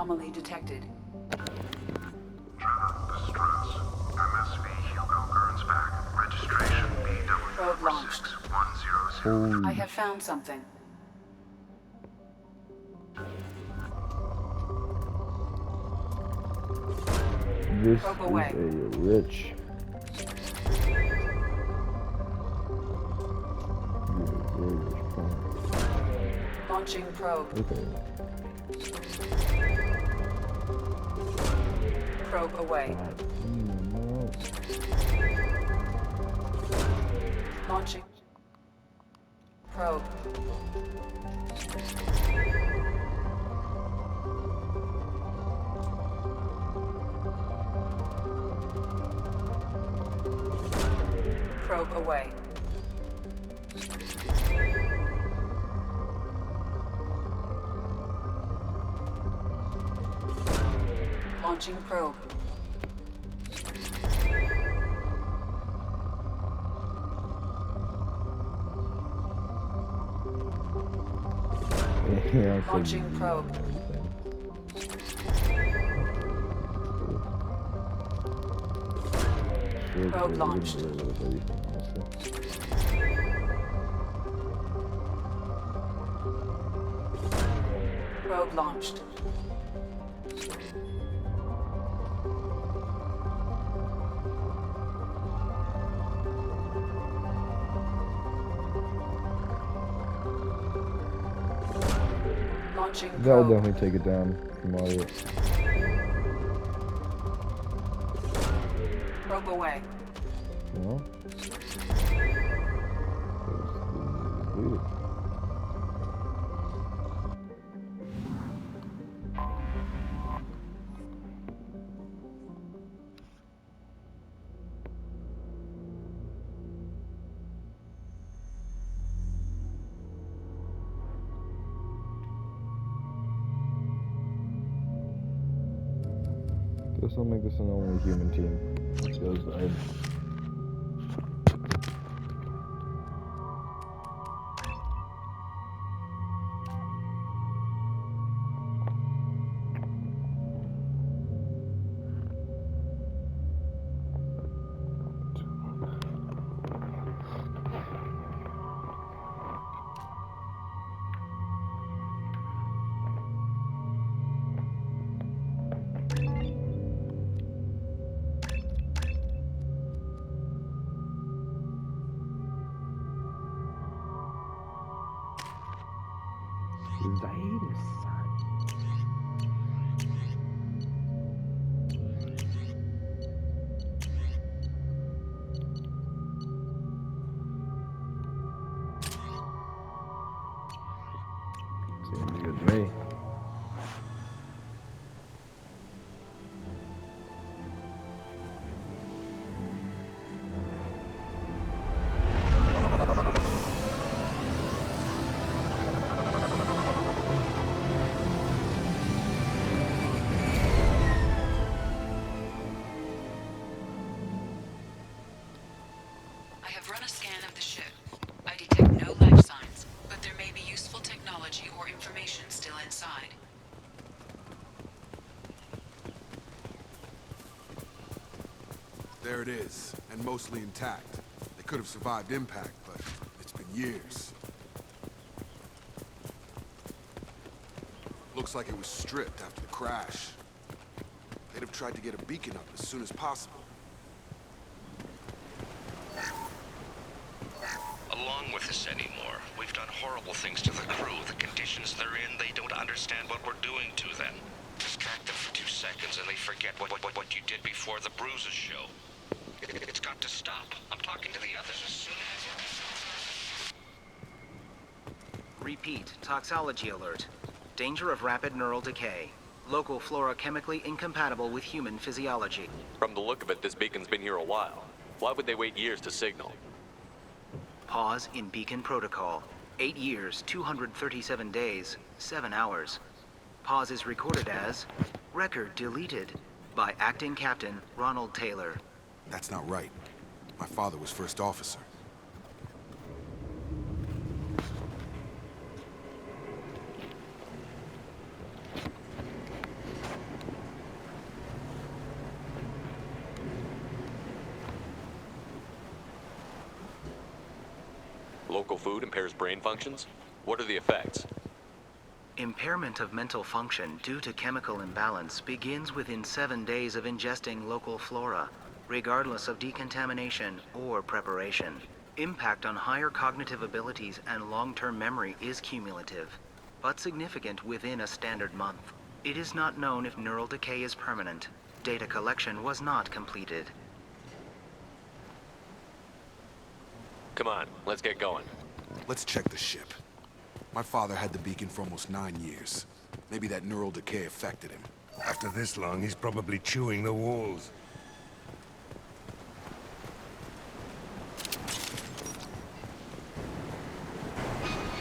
Anomaly detected. Distress. MSV Hugo Gernsback. Registration Probe launched. BW46100. I have found something. This Probe is away. a rich. Very rich planet. Launching probe. Okay. Probe away. No. Launching. Probe. Probe away. Launching probe. Yeah, Launching probe. Probe launched. Probe launched. Launching That'll probe. definitely take it down from audio. Probe away. Well, this will make this an only human team. Because seems good to me. I have run a scan of the ship. I detect no life signs, but there may be useful technology or information still inside. There it is, and mostly intact. They could have survived impact, but it's been years. Looks like it was stripped after the crash. They'd have tried to get a beacon up as soon as possible. Along with this anymore. We've done horrible things to the crew. The conditions they're in, they don't understand what we're doing to them. Distract them for 2 seconds and they forget what you did before the bruises show. It's got to stop. I'm talking to the others as soon as... Repeat, toxology alert. Danger of rapid neural decay. Local flora chemically incompatible with human physiology. From the look of it, this beacon's been here a while. Why would they wait years to signal? Pause in beacon protocol. 8 years, 237 days, 7 hours. Pause is recorded as record deleted by Acting Captain Ronald Taylor. That's not right. My father was first officer. Local food impairs brain functions? What are the effects? Impairment of mental function due to chemical imbalance begins within 7 days of ingesting local flora, regardless of decontamination or preparation. Impact on higher cognitive abilities and long-term memory is cumulative, but significant within a standard month. It is not known if neural decay is permanent. Data collection was not completed. Come on, let's get going. Let's check the ship. My father had the beacon for almost 9 years. Maybe that neural decay affected him. After this long, he's probably chewing the walls.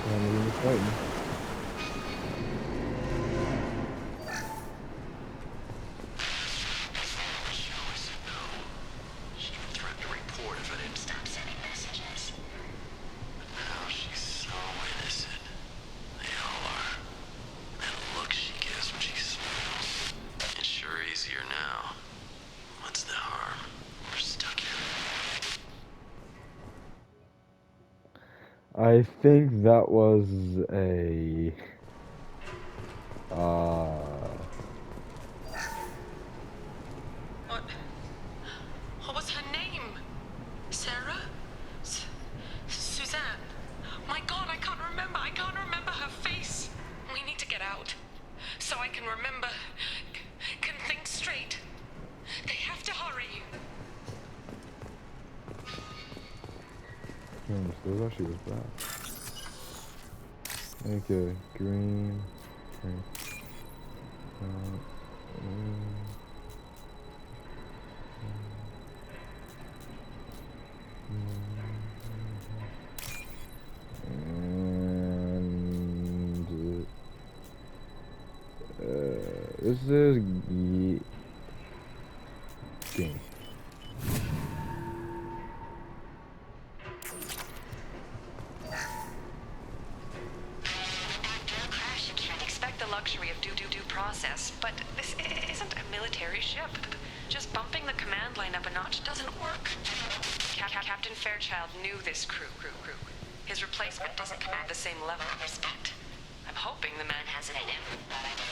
And we're fighting. She even threatened to report if I didn't stop sending messages. But now she's so innocent. They all are. That look she gives when she smiles. It's sure easier now. What's the harm? We're stuck here. I think that was a What was her name? Sarah? Suzanne? My God, I can't remember. I can't remember her face. We need to get out. So I can remember. Can think straight. They have to hurry. Those actually was bad. Okay, green. Okay. And this is game. Luxury of due process, but this isn't a military ship. Just bumping the command line up a notch doesn't work. Captain Fairchild knew this crew. His replacement doesn't command the same level of respect. I'm hoping the man has it in him, but I don't.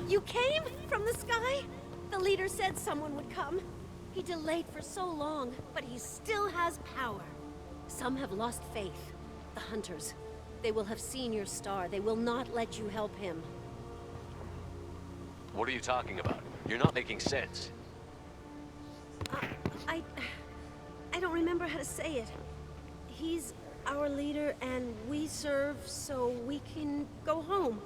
You came from the sky? The leader said someone would come. He delayed for so long, but he still has power. Some have lost faith. The hunters. They will have seen your star. They will not let you help him. What are you talking about? You're not making sense. I don't remember how to say it. He's our leader and we serve so we can go home.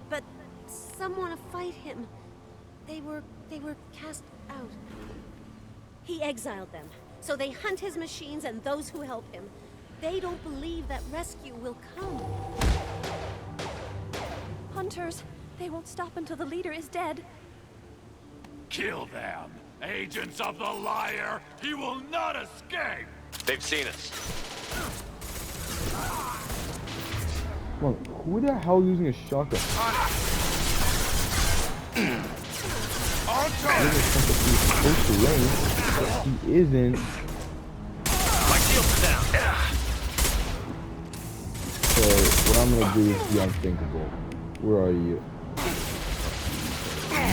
But some want to fight him. They were cast out. He exiled them, so they hunt his machines and those who help him. They don't believe that rescue will come. Hunters, they won't stop until the leader is dead. Kill them! Agents of the liar! He will not escape! They've seen us. Well, who the hell using a shotgun? On He's target! supposed to range, but he isn't. My shield's down! So what I'm gonna do is the unthinkable. Where are you?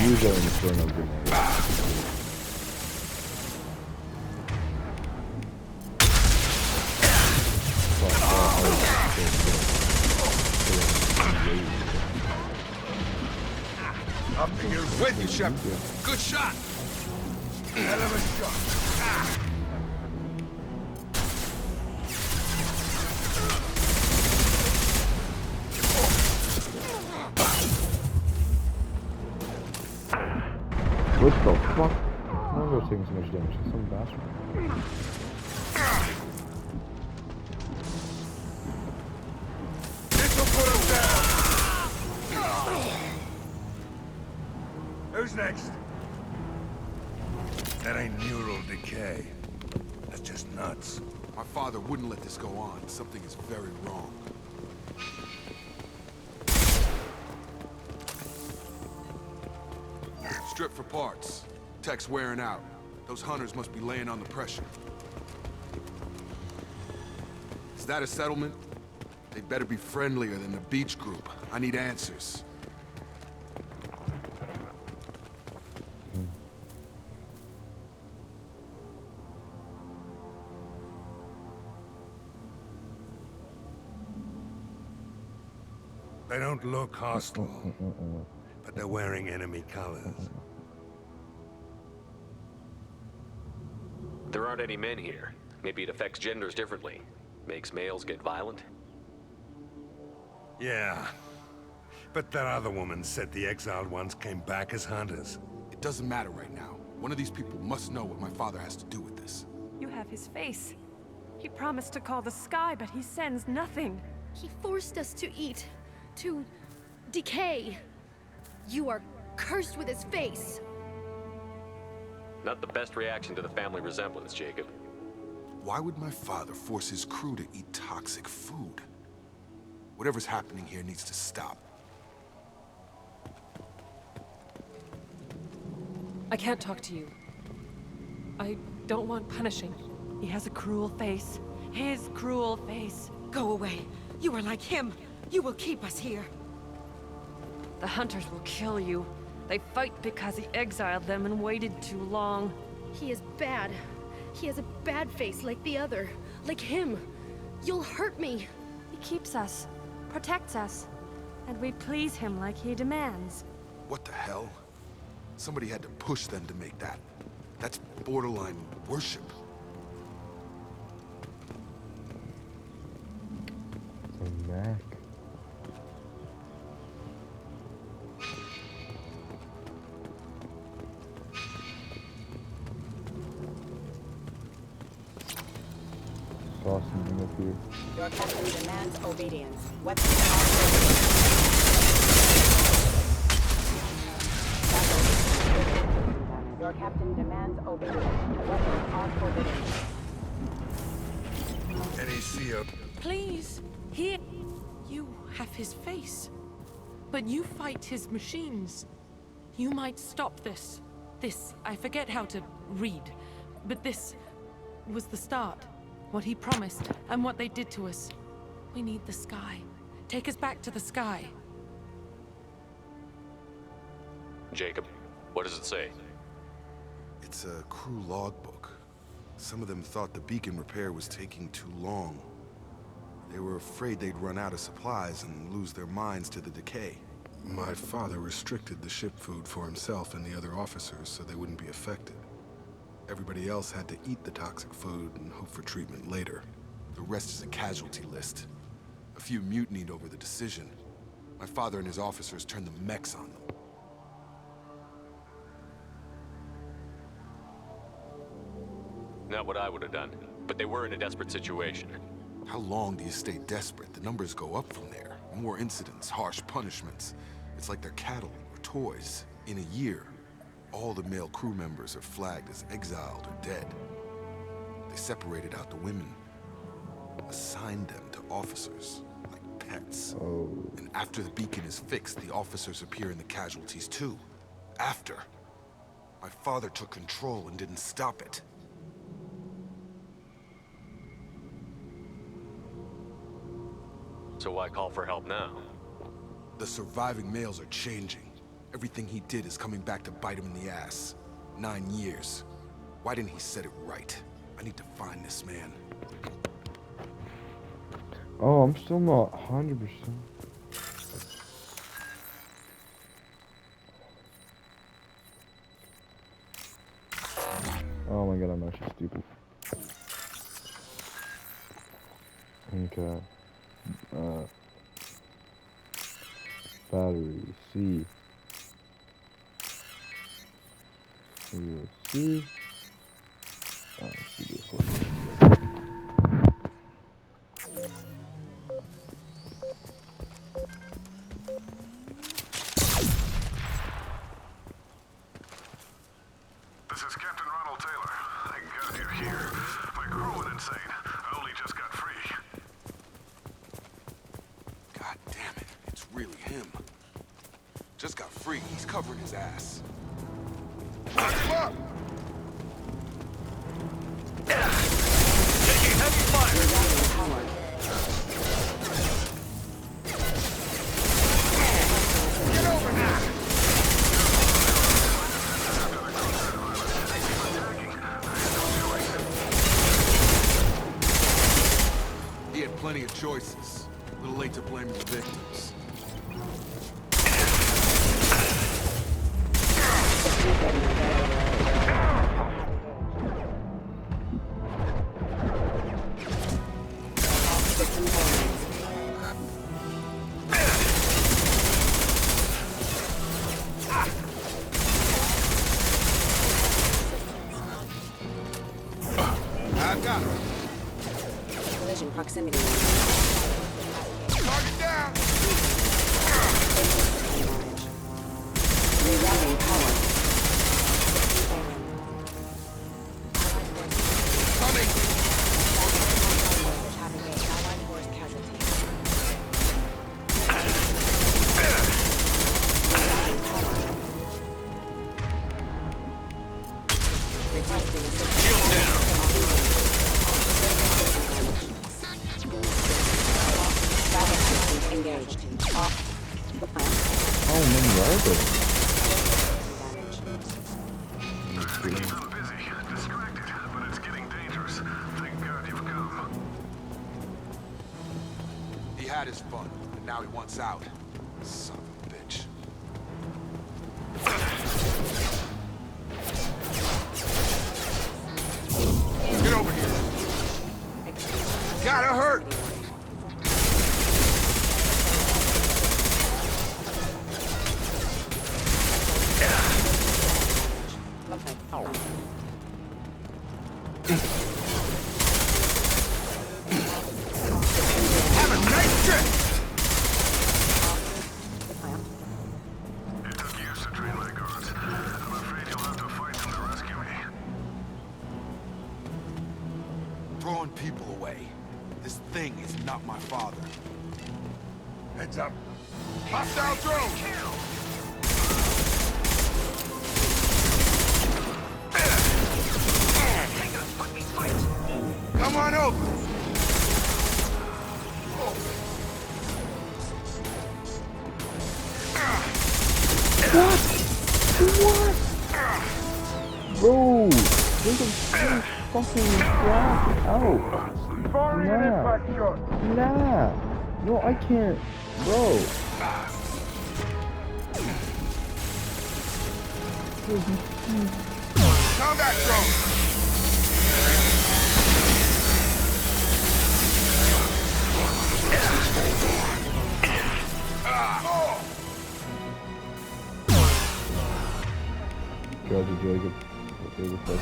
Use our inferno grenade. Up to you. With you, Shep. Good shot. Hell of a shot. Ah. What the fuck? None of those things so much damage. Some bastard. This'll put him down. Who's next? That ain't neural decay. That's just nuts. My father wouldn't let this go on. Something is very wrong. Strip for parts. Tech's wearing out. Those hunters must be laying on the pressure. Is that a settlement? They better be friendlier than the beach group. I need answers. They don't look hostile, but they're wearing enemy colors. There aren't any men here. Maybe it affects genders differently. Makes males get violent. Yeah. But that other woman said the exiled ones came back as hunters. It doesn't matter right now. One of these people must know what my father has to do with this. You have his face. He promised to call the sky, but he sends nothing. He forced us to eat, to decay. You are cursed with his face. Not the best reaction to the family resemblance, Jacob. Why would my father force his crew to eat toxic food? Whatever's happening here needs to stop. I can't talk to you. I don't want punishing. He has a cruel face. His cruel face. Go away. You are like him. You will keep us here. The hunters will kill you. They fight because he exiled them and waited too long. He is bad. He has a bad face like the other. Like him. You'll hurt me. He keeps us, protects us, and we please him like he demands. What the hell? Somebody had to push them to make that. That's borderline worship. Come back. Saw something up here. Your captain demands obedience. Weapons are forbidden. Your captain demands obedience. Weapons are forbidden. NECO. Please, here. You have his face. But you fight his machines. You might stop this. This, I forget how to read. But this was the start. What he promised, and what they did to us. We need the sky. Take us back to the sky. Jacob, what does it say? It's a crew logbook. Some of them thought the beacon repair was taking too long. They were afraid they'd run out of supplies and lose their minds to the decay. My father restricted the ship food for himself and the other officers so they wouldn't be affected. Everybody else had to eat the toxic food and hope for treatment later. The rest is a casualty list. A few mutinied over the decision. My father and his officers turned the mechs on them. Not what I would have done, but they were in a desperate situation. How long do you stay desperate? The numbers go up from there. More incidents, harsh punishments. It's like they're cattle or toys. In a year, all the male crew members are flagged as exiled or dead. They separated out the women, assigned them to officers, like pets. Oh. And after the beacon is fixed, the officers appear in the casualties too. After. My father took control and didn't stop it. So why call for help now? The surviving males are changing. Everything he did is coming back to bite him in the ass. 9 years. Why didn't he set it right? I need to find this man. Oh, I'm still not 100%. god, I'm actually stupid. Okay. Battery, C. C. This is Captain Ronald Taylor. Thank God you're here. My crew went insane. I only just got free. God damn it, it's really him. Just got free, he's covering his ass. Lock him up! Taking heavy fire! Get over now! He had plenty of choices. A little late to blaming the victims. I've got him. Collision proximity. Target down! Rerouting power. Coming! Having a allied force casualty. Requesting assistance. Shield down! Engaged. Oh, man, where is it? Keep them busy, distracted, but it's getting dangerous. Thank God you've come. He had his fun, but now he wants out. Son of a bitch. Get over here! Gotta hurt! Have a nice trip! It took years to train my guards. I'm afraid you'll have to fight them to rescue me. Throwing people away. This thing is not my father. Heads up. Hostile drone! Come on over! Bro, there's a fucking crap out. Nah. No, I can't. Bro. Combat drone! Gotcha, Jacob. Okay, with that.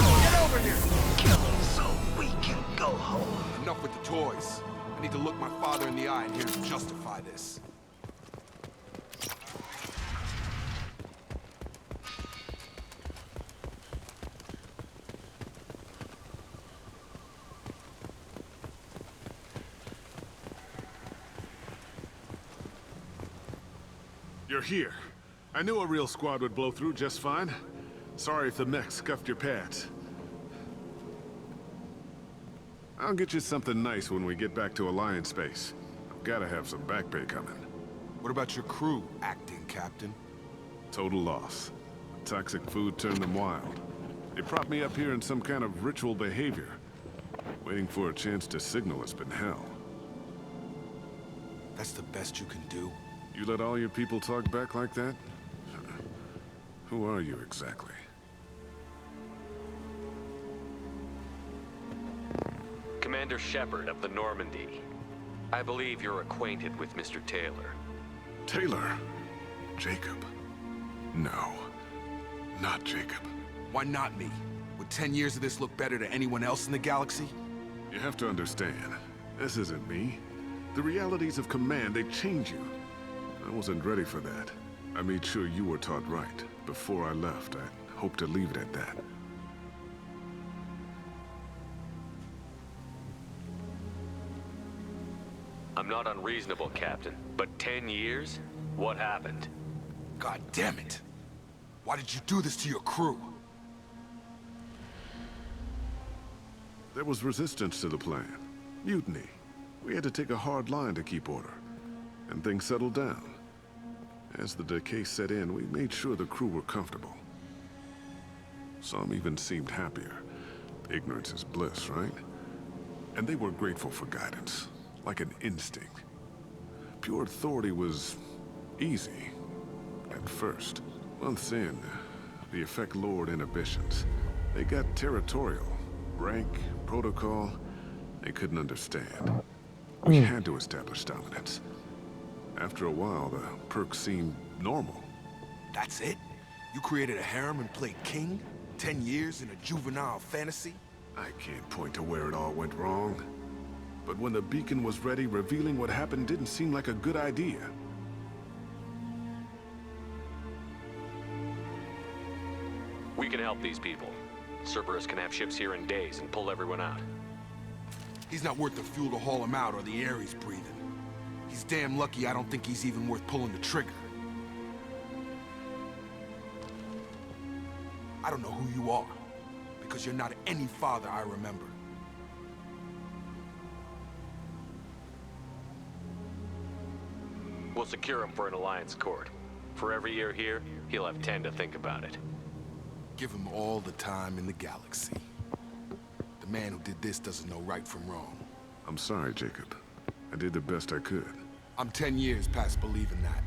Get over here! Kill him so we can go home. Enough with the toys. I need to look my father in the eye and hear him justify this. You're here. I knew a real squad would blow through just fine. Sorry if the mech scuffed your pads. I'll get you something nice when we get back to Alliance base. I've gotta have some back pay coming. What about your crew, acting captain? Total loss. Toxic food turned them wild. They propped me up here in some kind of ritual behavior. Waiting for a chance to signal has been hell. That's the best you can do? You let all your people talk back like that? Who are you exactly? Commander Shepard of the Normandy. I believe you're acquainted with Mr. Taylor. Taylor? Jacob? No. Not Jacob. Why not me? Would 10 years of this look better to anyone else in the galaxy? You have to understand, this isn't me. The realities of command, they change you. I wasn't ready for that. I made sure you were taught right. Before I left, I hoped to leave it at that. I'm not unreasonable, Captain, but 10 years? What happened? God damn it! Why did you do this to your crew? There was resistance to the plan. Mutiny. We had to take a hard line to keep order. And things settled down. As the decay set in, we made sure the crew were comfortable. Some even seemed happier. Ignorance is bliss, right? And they were grateful for guidance, like an instinct. Pure authority was easy, at first. Months in, the effect lowered inhibitions. They got territorial. Rank, protocol, they couldn't understand. We had to establish dominance. After a while, the perks seemed normal. That's it? You created a harem and played king? 10 years in a juvenile fantasy? I can't point to where it all went wrong. But when the beacon was ready, revealing what happened didn't seem like a good idea. We can help these people. Cerberus can have ships here in days and pull everyone out. He's not worth the fuel to haul him out or the air he's breathing. He's damn lucky I don't think he's even worth pulling the trigger. I don't know who you are, because you're not any father I remember. We'll secure him for an alliance court. For every year here, he'll have 10 to think about it. Give him all the time in the galaxy. The man who did this doesn't know right from wrong. I'm sorry, Jacob. I did the best I could. I'm 10 years past believing that.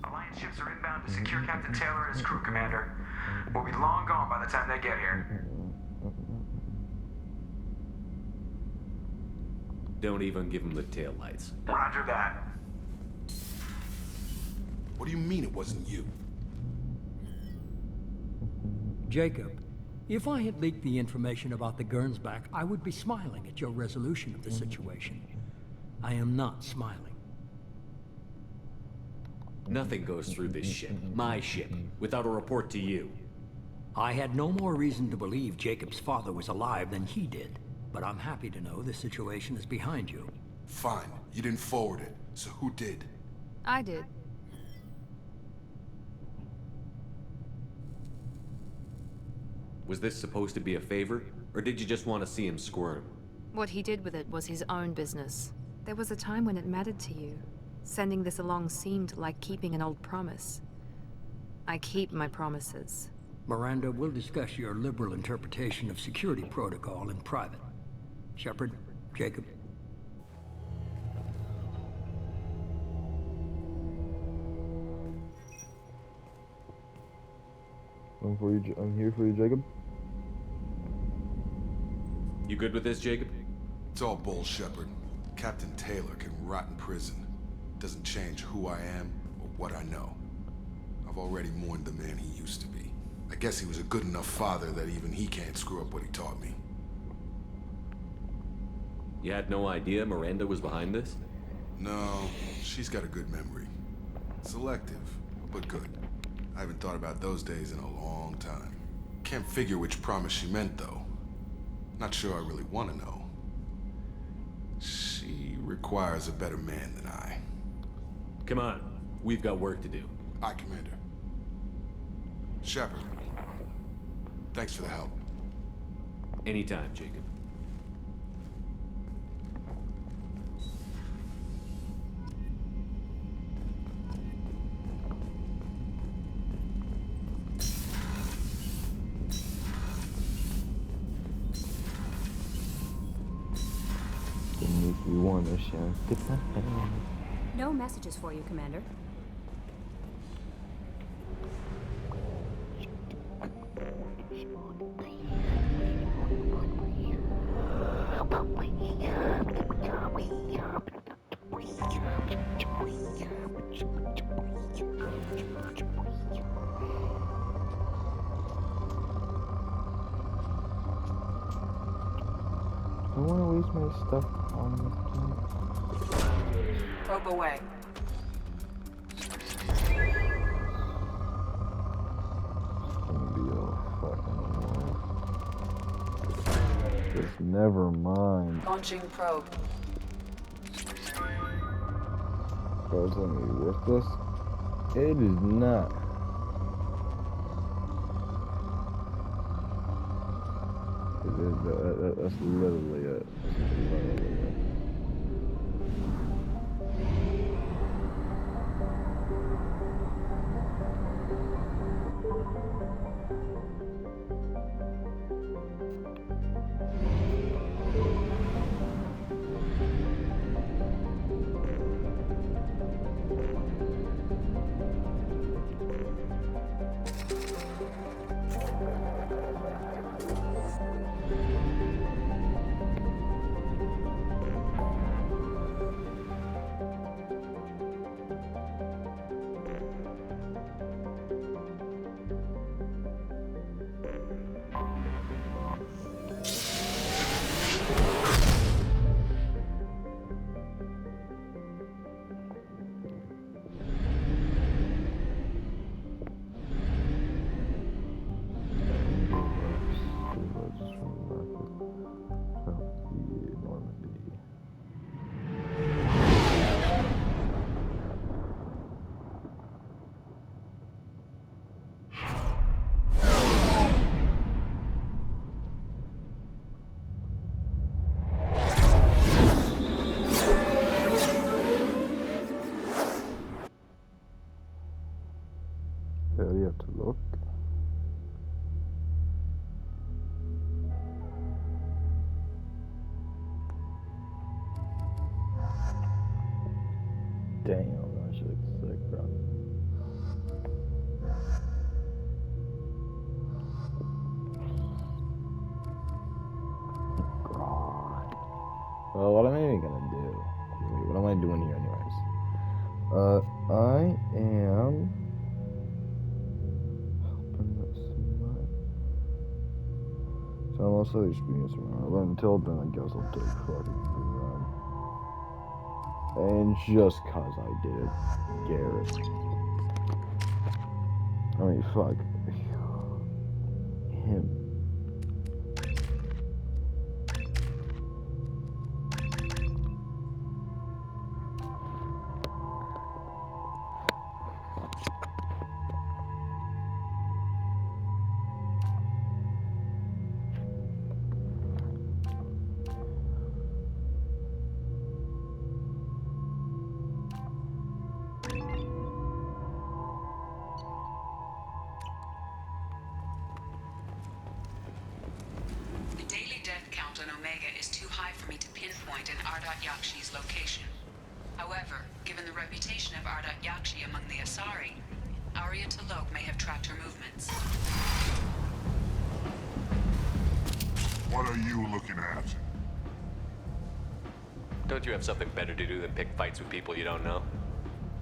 Alliance ships are inbound to secure Captain Taylor and his crew, Commander. We'll be long gone by the time they get here. Don't even give him the taillights. Roger that. What do you mean it wasn't you? Jacob, if I had leaked the information about the Gernsback, I would be smiling at your resolution of the situation. I am not smiling. Nothing goes through this ship, my ship, without a report to you. I had no more reason to believe Jacob's father was alive than he did, but I'm happy to know the situation is behind you. Fine, you didn't forward it, so who did? I did. Was this supposed to be a favor, or did you just want to see him squirm? What he did with it was his own business. There was a time when it mattered to you. Sending this along seemed like keeping an old promise. I keep my promises. Miranda, we'll discuss your liberal interpretation of security protocol in private. Shepard, Jacob. I'm here for you, Jacob. You good with this, Jacob? It's all bull, Shepard. Captain Taylor can rot in prison. Doesn't change who I am or what I know. I've already mourned the man he used to be. I guess he was a good enough father that even he can't screw up what he taught me. You had no idea Miranda was behind this? No, she's got a good memory. Selective, but good. I haven't thought about those days in a long time. Can't figure which promise she meant, though. Not sure I really want to know. She requires a better man than I. Come on, we've got work to do. Aye, Commander. Shepard, thanks for the help. Anytime, Jacob. No messages for you, Commander. I want to waste my stuff on this planet. Probe away. Gonna be all fucking war. Just never mind. Launching probe. Probe's gonna be worthless. It is not. That's literally it. That's literally it. There you have to look. Damn, that shit looks sick, bro. God. Well, what am I even gonna do? Wait, what am I doing here, anyways? I am helping this man. So I'm also experienced around. But until then, I guess I'll take fucking run. And just cause I did it, Garrett. I mean, fuck. Him. The daily death count on Omega is too high for me to pinpoint an Ardat Yakshi's location. However, given the reputation of Ardat Yakshi among the Asari, Arya T'Loak may have tracked her movements. What are you looking at? Don't you have something better to do than pick fights with people you don't know?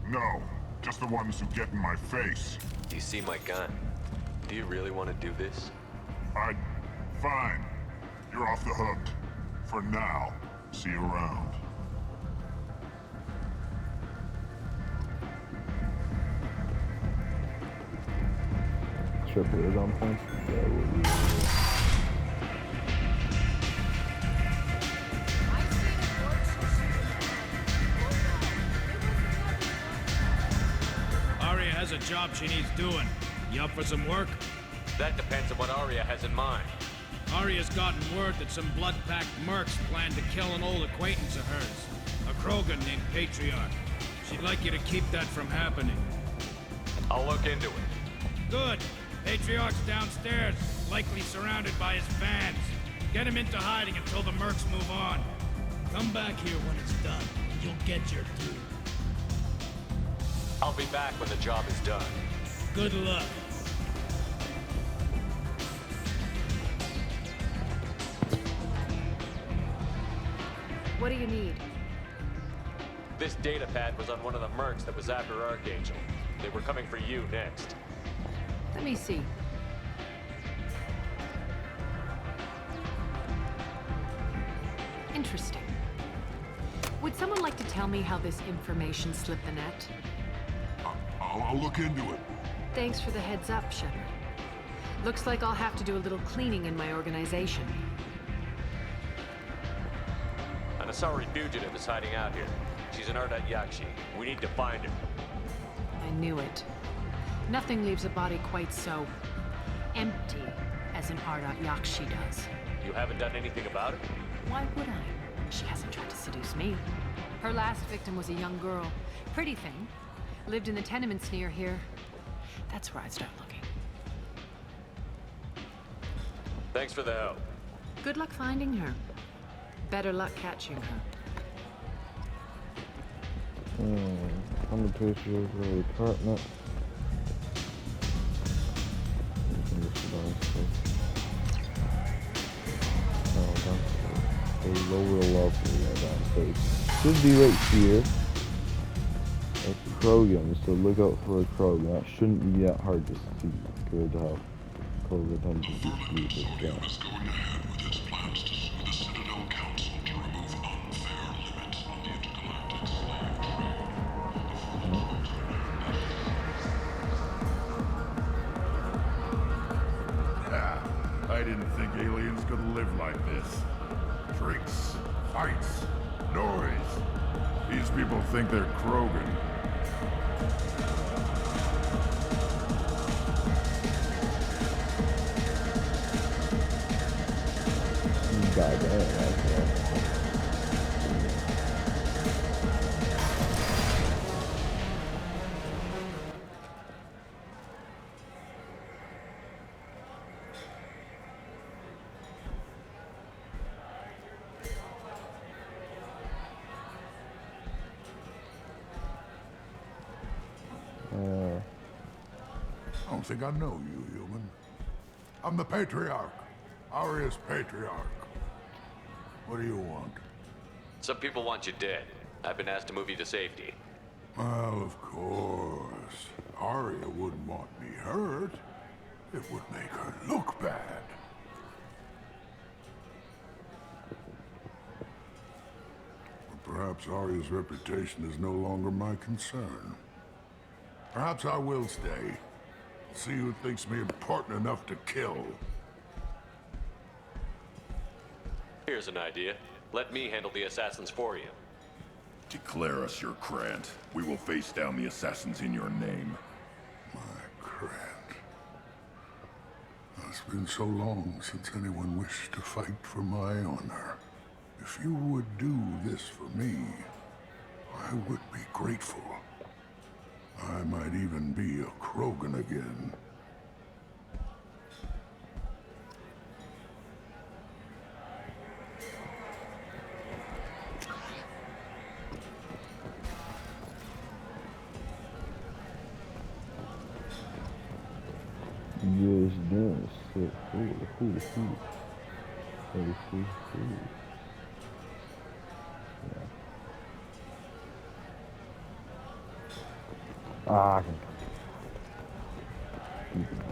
No, just the ones who get in my face. You see my gun. Do you really want to do this? Fine. You're off the hook. For now. See you around. Triple is on point. Arya has a job she needs doing. You up for some work? That depends on what Arya has in mind. Arya's gotten word that some blood-packed mercs plan to kill an old acquaintance of hers, a Krogan named Patriarch. She'd like you to keep that from happening. I'll look into it. Good. Patriarch's downstairs, likely surrounded by his fans. Get him into hiding until the mercs move on. Come back here when it's done, and you'll get your due. I'll be back when the job is done. Good luck. What do you need? This data pad was on one of the mercs that was after Archangel. They were coming for you next. Let me see. Interesting. Would someone like to tell me how this information slipped the net? I'll look into it. Thanks for the heads up, Shepard. Looks like I'll have to do a little cleaning in my organization. An Asari fugitive is hiding out here. She's in Ardat Yakshi. We need to find her. I knew it. Nothing leaves a body quite so empty as an Ardat Yakshi does. You haven't done anything about it? Why would I? She hasn't tried to seduce me. Her last victim was a young girl. Pretty thing. Lived in the tenements near here. That's where I'd start looking. Thanks for the help. Good luck finding her. Better luck catching her. On the picture of the apartment. Lower level downstairs. Should be right here. That's a Krogan, so look out for a Krogan. That shouldn't be that hard to see compared to how Krogan tend to dispute this guy. Going ahead with its plans to sue the Citadel Council to remove unfair limits on the intergalactic slave trade. I didn't think aliens could live like this. Drinks, fights, noise. These people think they're Krogan. I don't think I know you, human. I'm the Patriarch. Arya's Patriarch. What do you want? Some people want you dead. I've been asked to move you to safety. Well, of course. Arya wouldn't want me hurt. It would make her look bad. But perhaps Arya's reputation is no longer my concern. Perhaps I will stay. See who thinks me important enough to kill. Here's an idea. Let me handle the assassins for you. Declare us your Grant. We will face down the assassins in your name. My Grant. It's been so long since anyone wished to fight for my honor. If you would do this for me, I would be grateful. I might even be a Krogan again. Yes, damn, shit. Ooh. Yeah. I can keep it up.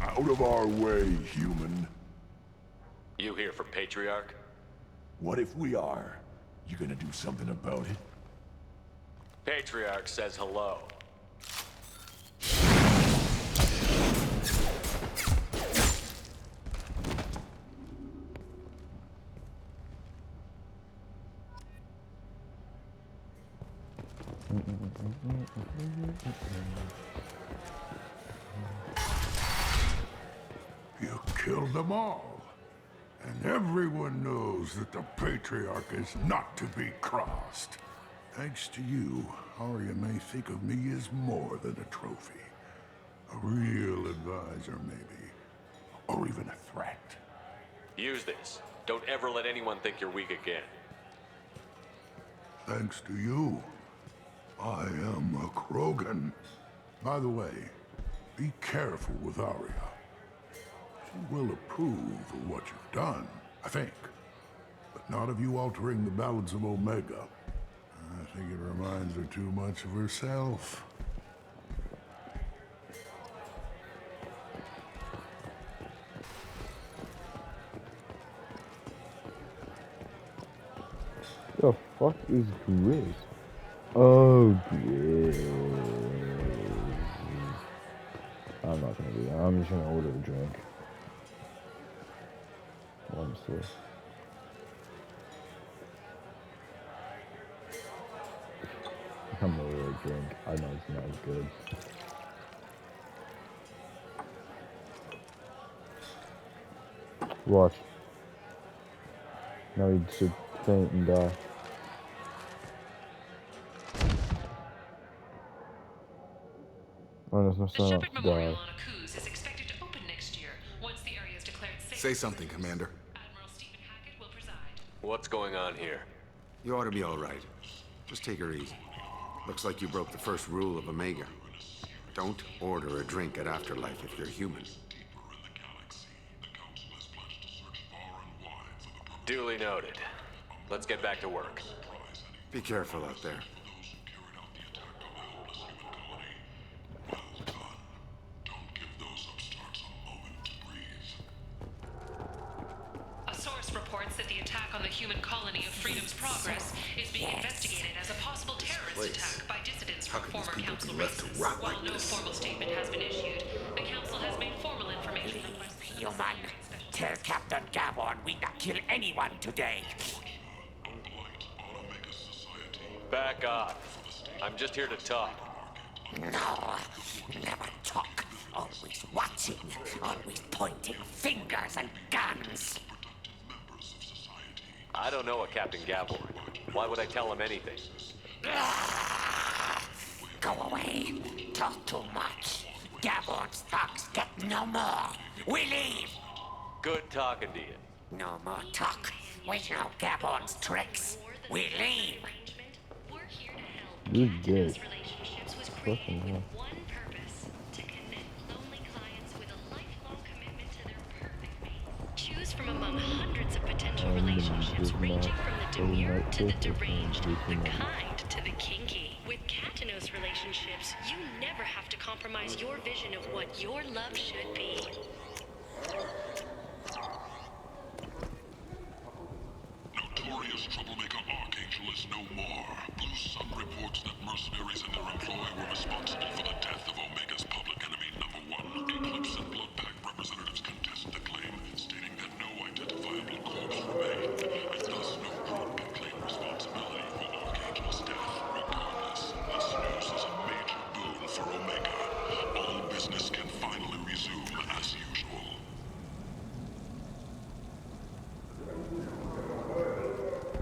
Out of our way, human. You here for Patriarch? What if we are? You gonna do something about it? Patriarch says hello. You killed them all. And everyone knows that the Patriarch is not to be crossed. Thanks to you, Arya may think of me as more than a trophy. A real advisor, maybe. Or even a threat. Use this. Don't ever let anyone think you're weak again. Thanks to you, I am a Krogan. By the way, be careful with Arya. She will approve of what you've done, I think. But not of you altering the balance of Omega. I think it reminds her too much of herself. The fuck is Grizz? Oh, Grizz. I'm not gonna do that. I'm just gonna order a drink. Honestly. I'm gonna order a drink. I know it's not as good. Watch. Now he'd should faint and die. Oh, there's no sign of die. Is expected to open next year once the area is declared safe. Say something, Commander. What's going on here? You ought to be all right. Just take her easy. Looks like you broke the first rule of Omega. Don't order a drink at Afterlife if you're human. Duly noted. Let's get back to work. Be careful out there. A source reports that the attack on the human colony of Freedom's Progress is being investigated as a possible terrorist attack by dissidents from former council races. While no formal statement has been issued, the council has made formal information. Human, tell Captain Gabon we not kill anyone today. Back off. I'm just here to talk. No, never talk. Always watching, always pointing fingers and guns. I don't know a Captain Gabor. Why would I tell him anything? Go away. Talk too much. Gabor's thugs get no more. We leave. Good talking to you. No more talk. We know Gabon's tricks. We leave. You're dead. Fucking hell. Choose from among hundreds of potential relationships ranging from the demure to the deranged, the kind to the kinky. With Katanos relationships, you never have to compromise your vision of what your love should be. Notorious troublemaker Archangel is no more. Blue Sun reports that mercenaries in their employ were responsible for the death of Omega's public enemy #1. Eclipse and Blood Pact representatives contest the claim, stating that no identifiable corpse remained, and thus no group can claim responsibility for Archangel's death. Regardless, this news is a major boon for Omega. All business can finally resume as usual.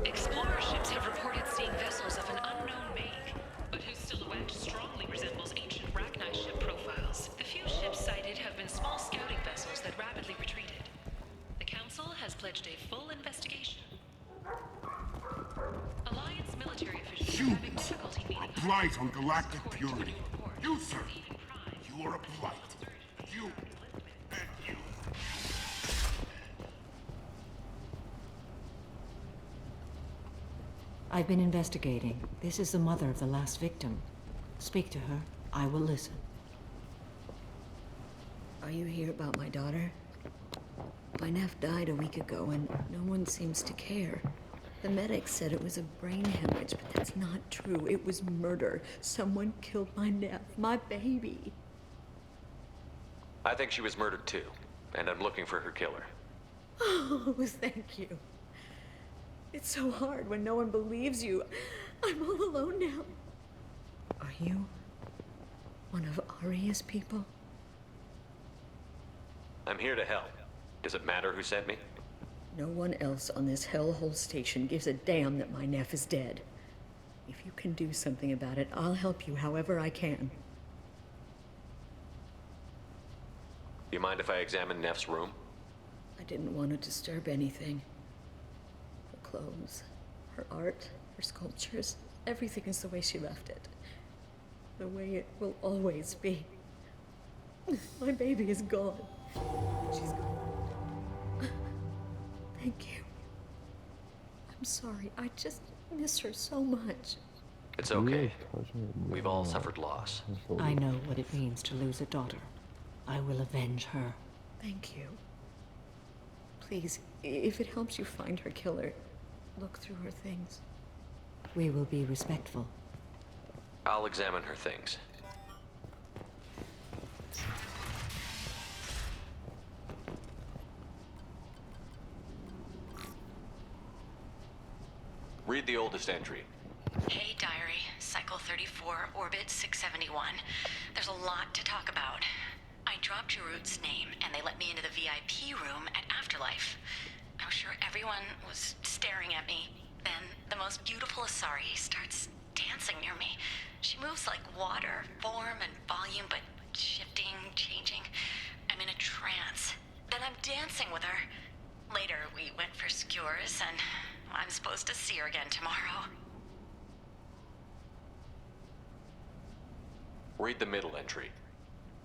Explorer ships have reported seeing vessels of an unknown make, but whose silhouette strongly resembles ancient Rachni ship profiles. The few ships sighted have been small scouting vessels that rapidly retreated. The Council has pledged a full investigation. Alliance military officials are having difficulty meeting A blight on galactic purity. You, sir, you are a blight. You and you. I've been investigating. This is the mother of the last victim. Speak to her. I will listen. Are you here about my daughter? My nephew died a week ago, and no one seems to care. The medic said it was a brain hemorrhage, but that's not true. It was murder. Someone killed my Neff, my baby. I think she was murdered too, and I'm looking for her killer. Oh, thank you. It's so hard when no one believes you. I'm all alone now. Are you one of Aria's people? I'm here to help. Does it matter who sent me? No one else on this hellhole station gives a damn that my Neff is dead. If you can do something about it, I'll help you however I can. You mind if I examine Neff's room? I didn't want to disturb anything. Her clothes, her art, her sculptures, everything is the way she left it. The way it will always be. My baby is gone. She's gone. Thank you. I'm sorry. I just miss her so much. It's okay. We've all suffered loss. I know what it means to lose a daughter. I will avenge her. Thank you. Please, if it helps you find her killer, look through her things. We will be respectful. I'll examine her things. Read the oldest entry. Hey, Diary. Cycle 34, Orbit 671. There's a lot to talk about. I dropped Jarut's name, and they let me into the VIP room at Afterlife. I was sure everyone was staring at me. Then the most beautiful Asari starts dancing near me. She moves like water, form and volume, but shifting, changing. I'm in a trance. Then I'm dancing with her. Later, we went for skewers, and I'm supposed to see her again tomorrow. Read the middle entry.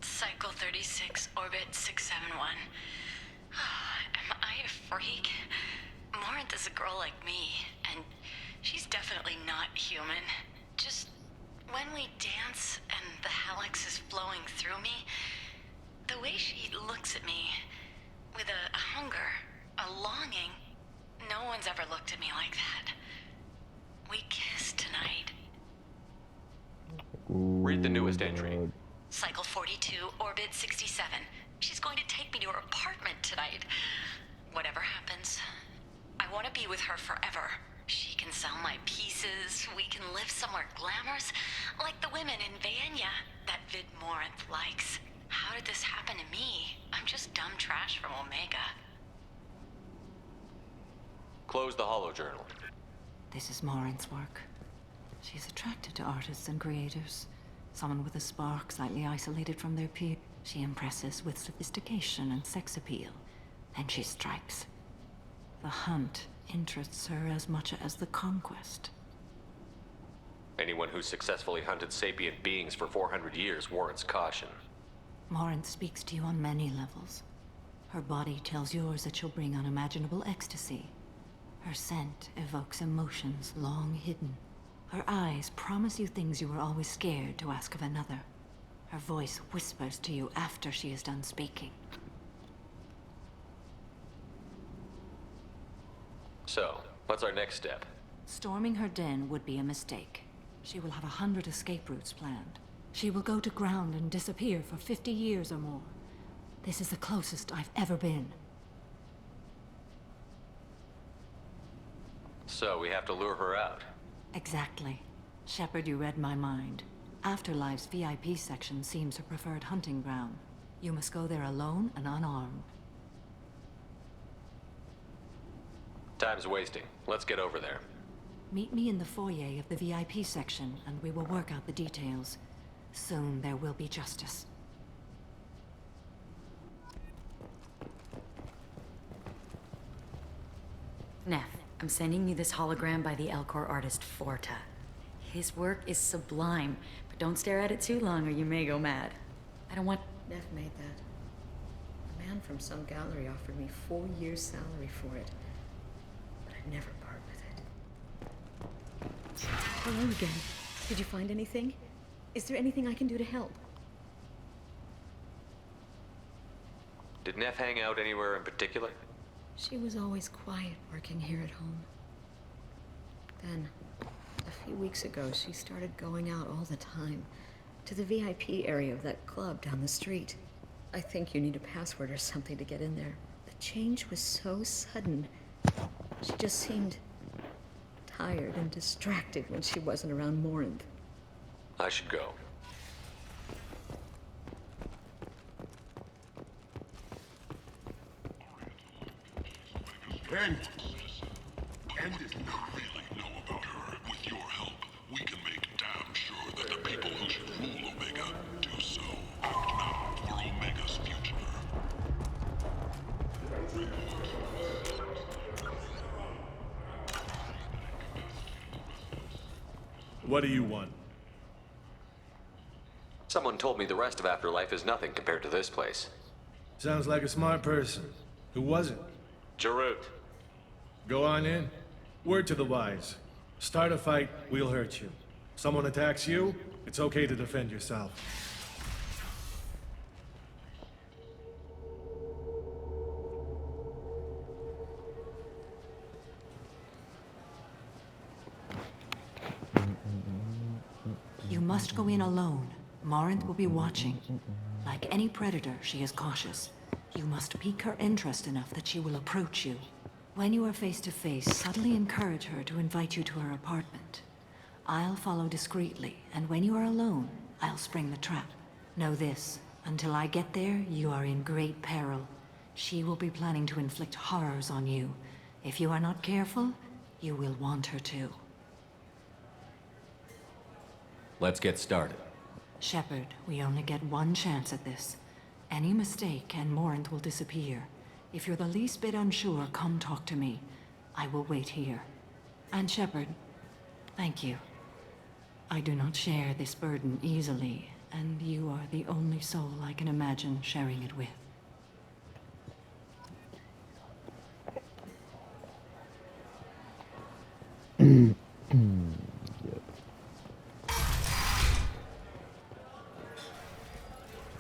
Cycle 36, Orbit 671. Am I a freak? Morinth is a girl like me, and she's definitely not human. Just when we dance and the hallex is flowing through me, the way she looks at me with a hunger, a longing, no one's ever looked at me like that. We kiss tonight. Read the newest entry. Cycle 42, Orbit 67. She's going to take me to her apartment tonight. Whatever happens, I want to be with her forever. She can sell my pieces. We can live somewhere glamorous, like the women in Vanya that Vid Morinth likes. How did this happen to me? I'm just dumb trash from Omega. Close the holojournal. This is Morinth's work. She's attracted to artists and creators. Someone with a spark, slightly isolated from their peers. She impresses with sophistication and sex appeal. Then she strikes. The hunt interests her as much as the conquest. Anyone who's successfully hunted sapient beings for 400 years warrants caution. Morinth speaks to you on many levels. Her body tells yours that she'll bring unimaginable ecstasy. Her scent evokes emotions long hidden. Her eyes promise you things you were always scared to ask of another. Her voice whispers to you after she is done speaking. So, what's our next step? Storming her den would be a mistake. She will have 100 escape routes planned. She will go to ground and disappear for 50 years or more. This is the closest I've ever been. So, we have to lure her out. Exactly. Shepard, you read my mind. Afterlife's VIP section seems her preferred hunting ground. You must go there alone and unarmed. Time's wasting. Let's get over there. Meet me in the foyer of the VIP section, and we will work out the details. Soon there will be justice. Neff, I'm sending you this hologram by the Elcor artist Forta. His work is sublime, but don't stare at it too long or you may go mad. I don't want... Neff made that. A man from some gallery offered me 4 years' salary for it. But I'd never part with it. Hello again. Did you find anything? Is there anything I can do to help? Did Neff hang out anywhere in particular? She was always quiet working here at home. Then, a few weeks ago, she started going out all the time. To the VIP area of that club down the street. I think you need a password or something to get in there. The change was so sudden. She just seemed tired and distracted when she wasn't around Morinth. I should go. Ken! Ken does not really know about her. With your help, we can make damn sure that the people who should rule Omega do so. Act now for Omega's future. What do you want? Someone told me the rest of Afterlife is nothing compared to this place. Sounds like a smart person. Who was it? Jarut. Go on in. Word to the wise. Start a fight, we'll hurt you. Someone attacks you, it's okay to defend yourself. You must go in alone. Morinth will be watching. Like any predator, she is cautious. You must pique her interest enough that she will approach you. When you are face to face, subtly encourage her to invite you to her apartment. I'll follow discreetly, and when you are alone, I'll spring the trap. Know this, until I get there, you are in great peril. She will be planning to inflict horrors on you. If you are not careful, you will want her to. Let's get started. Shepard, we only get one chance at this. Any mistake and Morinth will disappear. If you're the least bit unsure, come talk to me. I will wait here. And Shepard, thank you. I do not share this burden easily, and you are the only soul I can imagine sharing it with.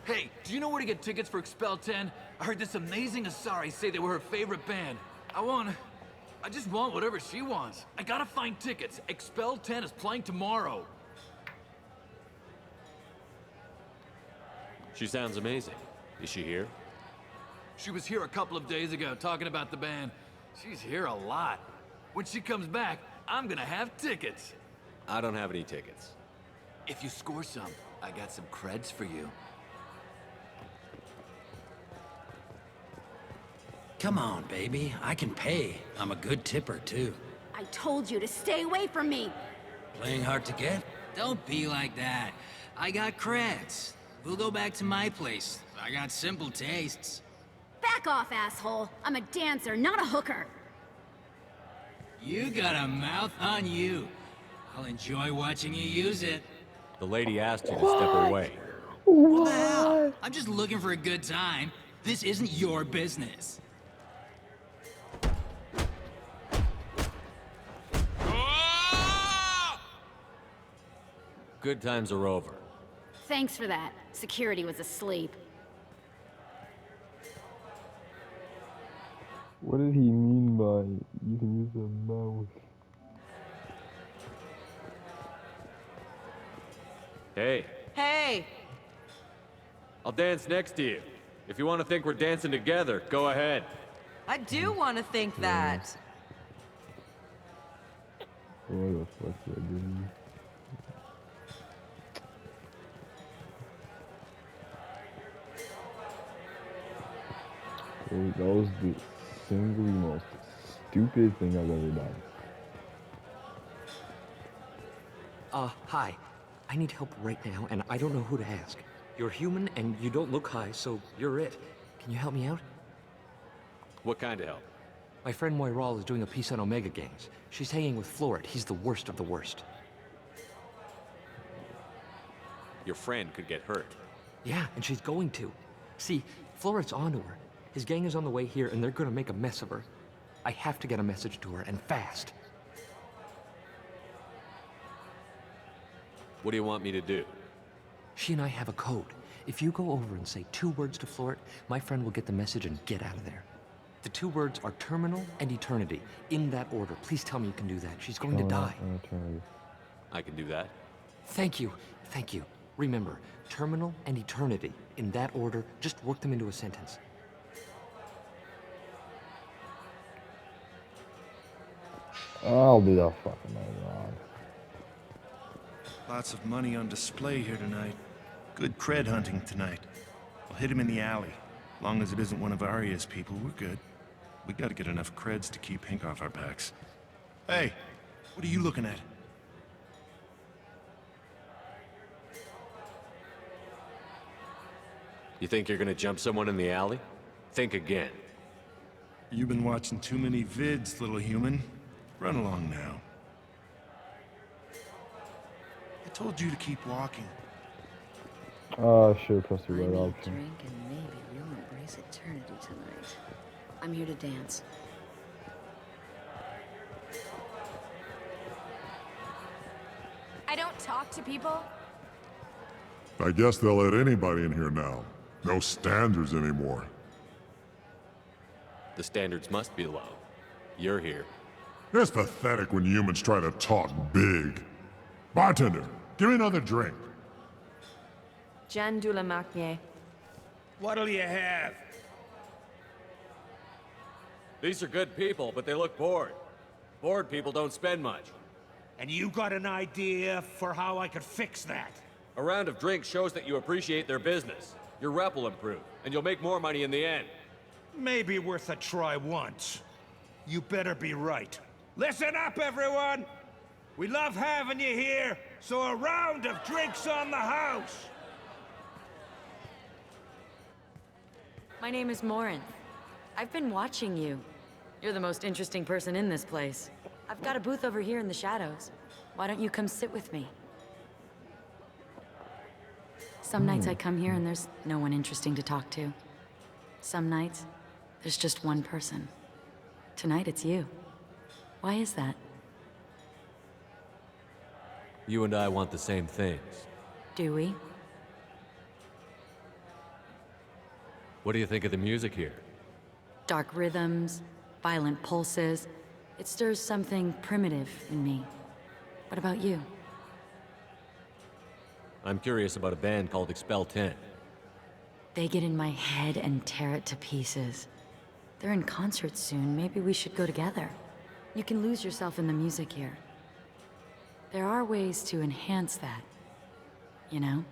Hey, do you know where to get tickets for Expel 10? I heard this amazing Asari say they were her favorite band. I just want whatever she wants. I gotta find tickets. Expel 10 is playing tomorrow. She sounds amazing. Is she here? She was here a couple of days ago talking about the band. She's here a lot. When she comes back, I'm gonna have tickets. I don't have any tickets. If you score some, I got some creds for you. Come on, baby. I can pay. I'm a good tipper, too. I told you to stay away from me! Playing hard to get? Don't be like that. I got creds. We'll go back to my place. I got simple tastes. Back off, asshole! I'm a dancer, not a hooker! You got a mouth on you. I'll enjoy watching you use it. The lady asked you to step away. What the hell? I'm just looking for a good time. This isn't your business. Good times are over. Thanks for that. Security was asleep. What did he mean by you can use a mouse? Hey, Hey! I'll dance next to you. If you want to think we're dancing together, go ahead. I do want to think that. What the fuck did I do? That was the single most stupid thing I've ever done. Hi. I need help right now, and I don't know who to ask. You're human, and you don't look high, so you're it. Can you help me out? What kind of help? My friend Moiral is doing a piece on Omega gangs. She's hanging with Florid. He's the worst of the worst. Your friend could get hurt. Yeah, and she's going to. See, Florid's onto her. His gang is on the way here, and they're gonna make a mess of her. I have to get a message to her, and fast. What do you want me to do? She and I have a code. If you go over and say 2 words to Florid, my friend will get the message and get out of there. The two words are terminal and eternity. In that order. Please tell me you can do that. She's going to die. I can do that. Thank you. Thank you. Remember, terminal and eternity. In that order, just work them into a sentence. I'll do that fucking later on. Lots of money on display here tonight. Good cred hunting tonight. I'll hit him in the alley. Long as it isn't one of Arya's people, we're good. We gotta get enough creds to keep Hank off our backs. Hey, what are you looking at? You think you're gonna jump someone in the alley? Think again. You've been watching too many vids, little human. Run along now. I told you to keep walking. Oh, I should have pressed the I right need option. drink and maybe you'll embrace eternity tonight. I'm here to dance. I don't talk to people. I guess they'll let anybody in here now. No standards anymore. The standards must be low. You're here. It's pathetic when humans try to talk big. Bartender, give me another drink. Jan de la Marnier. What'll you have? These are good people, but they look bored. Bored people don't spend much. And you got an idea for how I could fix that? A round of drinks shows that you appreciate their business. Your rep will improve, and you'll make more money in the end. Maybe worth a try once. You better be right. Listen up, everyone! We love having you here, so a round of drinks on the house! My name is Morin. I've been watching you. You're the most interesting person in this place. I've got a booth over here in the shadows. Why don't you come sit with me? Some nights I come here and there's no one interesting to talk to. Some nights, there's just one person. Tonight it's you. Why is that? You and I want the same things. Do we? What do you think of the music here? Dark rhythms, violent pulses. It stirs something primitive in me. What about you? I'm curious about a band called Expel 10. They get in my head and tear it to pieces. They're in concert soon. Maybe we should go together. You can lose yourself in the music here. There are ways to enhance that, you know?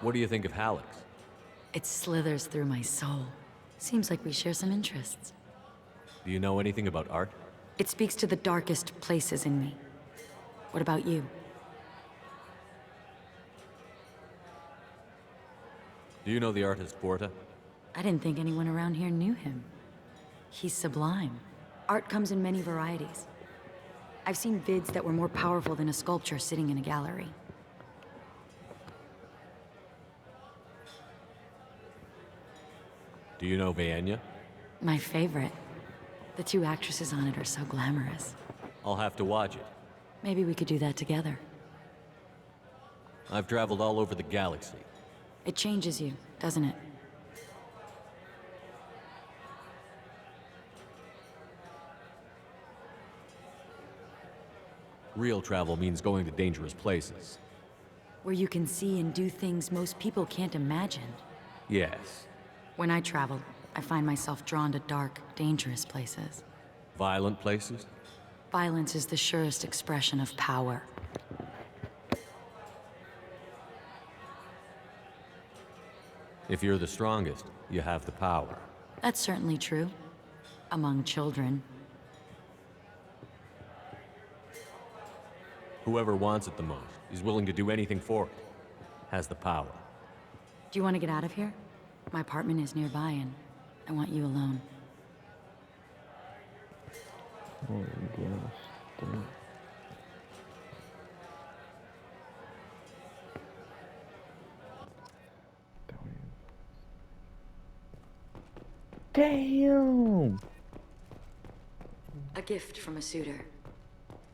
What do you think of Halleck's? It slithers through my soul. Seems like we share some interests. Do you know anything about art? It speaks to the darkest places in me. What about you? Do you know the artist Porta? I didn't think anyone around here knew him. He's sublime. Art comes in many varieties. I've seen vids that were more powerful than a sculpture sitting in a gallery. Do you know Vienya? My favorite. The two actresses on it are so glamorous. I'll have to watch it. Maybe we could do that together. I've traveled all over the galaxy. It changes you, doesn't it? Real travel means going to dangerous places. Where you can see and do things most people can't imagine. Yes. When I travel, I find myself drawn to dark, dangerous places. Violent places? Violence is the surest expression of power. If you're the strongest, you have the power. That's certainly true. Among children. Whoever wants it the most is willing to do anything for it. Has the power. Do you want to get out of here? My apartment is nearby and I want you alone. Oh, gosh. Damn! A gift from a suitor.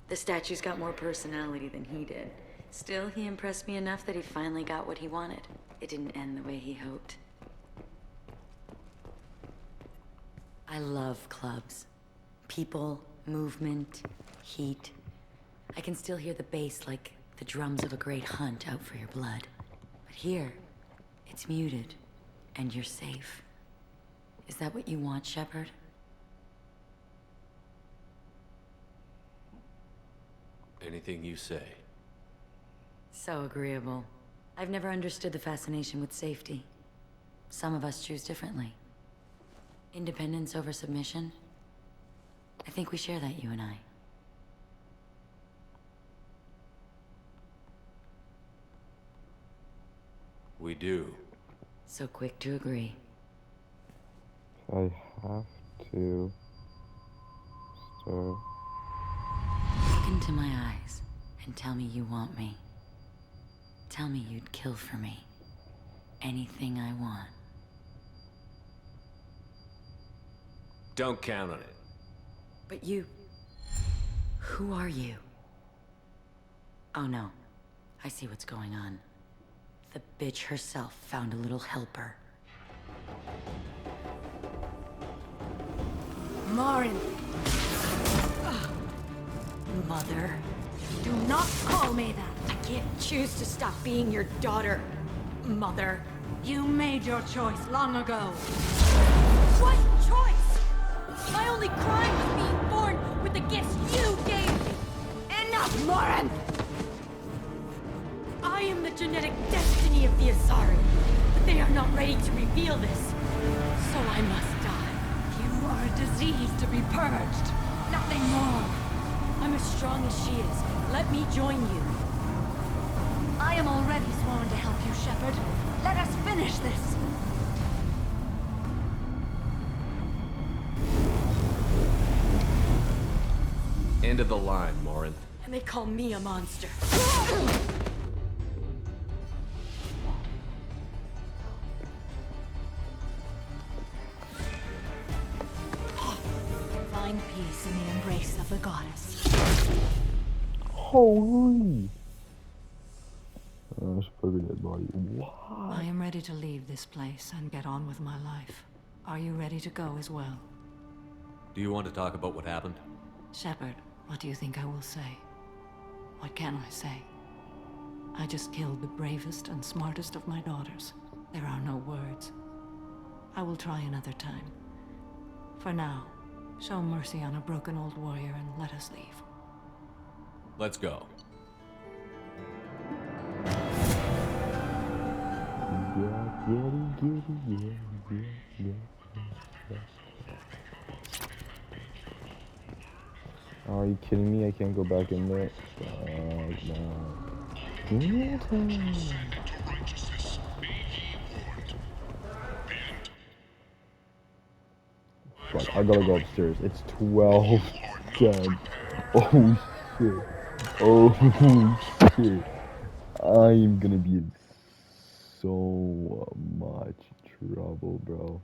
The statue's got more personality than he did. Still, he impressed me enough that he finally got what he wanted. It didn't end the way he hoped. I love clubs. People, movement, heat. I can still hear the bass like the drums of a great hunt out for your blood. But here, it's muted, and you're safe. Is that what you want, Shepard? Anything you say. So agreeable. I've never understood the fascination with safety. Some of us choose differently. Independence over submission? I think we share that, you and I. We do. So quick to agree. I have to start. Look into my eyes and tell me you want me. Tell me you'd kill for me. Anything I want. Don't count on it. But you... Who are you? Oh no. I see what's going on. The bitch herself found a little helper. Marin! Mother. Do not call me that! I can't choose to stop being your daughter, Mother. You made your choice long ago. What choice? My only crime was being born with the gifts you gave me! Enough, Morin! I am the genetic destiny of the Asari, but they are not ready to reveal this. So I must die. You are a disease to be purged. Nothing more. I'm as strong as she is. Let me join you. I am already sworn to help you, Shepard. Let us finish this. End of the line, Morin. And they call me a monster. Find peace in the embrace of the goddess. Holy! I should probably dead body. What? I am ready to leave this place and get on with my life. Are you ready to go as well? Do you want to talk about what happened? Shepard, what do you think I will say? What can I say? I just killed the bravest and smartest of my daughters. There are no words. I will try another time. For now, show mercy on a broken old warrior and let us leave. Let's go. Are you kidding me? I can't go back in there. Fuck, I gotta go upstairs. It's 12 10. Oh shit. Oh shit. I'm gonna be in so much trouble, bro.